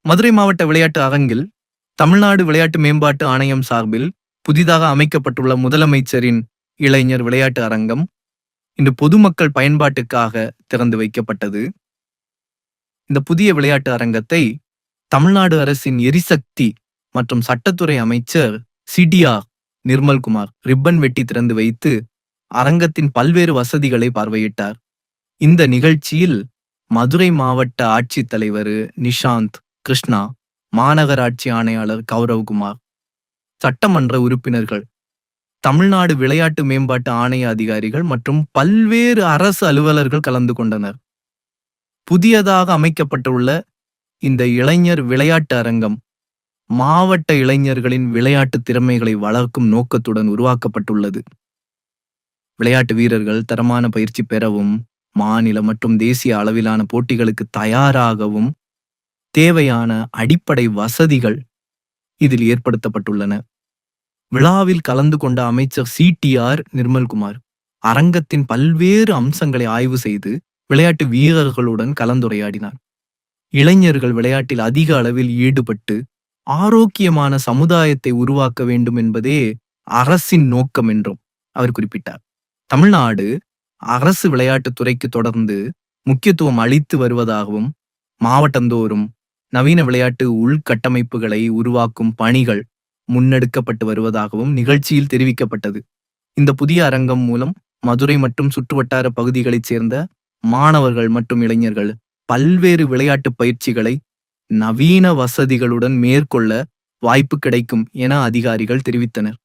மதுரை மாவட்ட விளையாட்டு அரங்கில் தமிழ்நாடு விளையாட்டு மேம்பாட்டு ஆணையம் சார்பில் புதிதாக அமைக்கப்பட்டுள்ள முதலமைச்சரின் இளைஞர் விளையாட்டு அரங்கம் இன்று பொதுமக்கள் பயன்பாட்டுக்காக திறந்து வைக்கப்பட்டது. இந்த புதிய விளையாட்டு அரங்கத்தை தமிழ்நாடு அரசின் எரிசக்தி மற்றும் சட்டத்துறை அமைச்சர் சிடிஆர் நிர்மல்குமார் ரிப்பன் வெட்டி திறந்து வைத்து அரங்கத்தின் பல்வேறு வசதிகளை பார்வையிட்டார். இந்த நிகழ்ச்சியில் மதுரை மாவட்ட ஆட்சித்தலைவர் நிஷாந்த் கிருஷ்ணா, மாநகராட்சி ஆணையாளர் கௌரவ்குமார், சட்டமன்ற உறுப்பினர்கள், தமிழ்நாடு விளையாட்டு மேம்பாட்டு ஆணைய அதிகாரிகள் மற்றும் பல்வேறு அரசு அலுவலர்கள் கலந்து கொண்டனர். புதியதாக அமைக்கப்பட்டுள்ள இந்த இளைஞர் விளையாட்டு அரங்கம் மாவட்ட இளைஞர்களின் விளையாட்டு திறமைகளை வளர்க்கும் நோக்கத்துடன் உருவாக்கப்பட்டுள்ளது. விளையாட்டு வீரர்கள் தரமான பயிற்சி பெறவும், மாநில மற்றும் தேசிய அளவிலான போட்டிகளுக்கு தயாராகவும் தேவையான அடிப்படை வசதிகள் இதில் ஏற்படுத்தப்பட்டுள்ளன. விழாவில் கலந்து கொண்ட அமைச்சர் சிடிஆர் நிர்மல்குமார் அரங்கத்தின் பல்வேறு அம்சங்களை ஆய்வு செய்து விளையாட்டு வீரர்களுடன் கலந்துரையாடினார். இளைஞர்கள் விளையாட்டில் அதிக அளவில் ஈடுபட்டு ஆரோக்கியமான சமுதாயத்தை உருவாக்க வேண்டும் என்பதே அரசின் நோக்கம் என்றும் அவர் குறிப்பிட்டார். தமிழ்நாடு அரசு விளையாட்டுத் துறைக்கு தொடர்ந்து முக்கியத்துவம் அளித்து வருவதாகவும், மாவட்டந்தோறும் நவீன விளையாட்டு உள்கட்டமைப்புகளை உருவாக்கும் பணிகள் முன்னெடுக்கப்பட்டு வருவதாகவும் நிகழ்ச்சியில் தெரிவிக்கப்பட்டது. இந்த புதிய அரங்கம் மூலம் மதுரை மற்றும் சுற்றுவட்டார பகுதிகளைச் சேர்ந்த மாணவர்கள் மற்றும் இளைஞர்கள் பல்வேறு விளையாட்டு பயிற்சிகளை நவீன வசதிகளுடன் மேற்கொள்ள வாய்ப்பு கிடைக்கும் என அதிகாரிகள் தெரிவித்தனர்.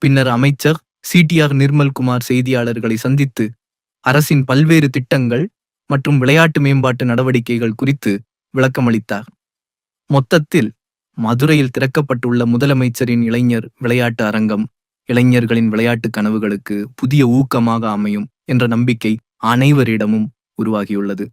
பின்னர் அமைச்சர் சிடிஆர் நிர்மல்குமார் செய்தியாளர்களை சந்தித்து அரசின் பல்வேறு திட்டங்கள் மற்றும் விளையாட்டு மேம்பாட்டு நடவடிக்கைகள் குறித்து விளக்கமளித்தார். மொத்தத்தில் மதுரையில் திறக்கப்பட்டுள்ள முதலமைச்சரின் இளைஞர் விளையாட்டு அரங்கம் இளைஞர்களின் விளையாட்டு கனவுகளுக்கு புதிய ஊக்கமாக அமையும் என்ற நம்பிக்கை அனைவரிடமும் உருவாகியுள்ளது.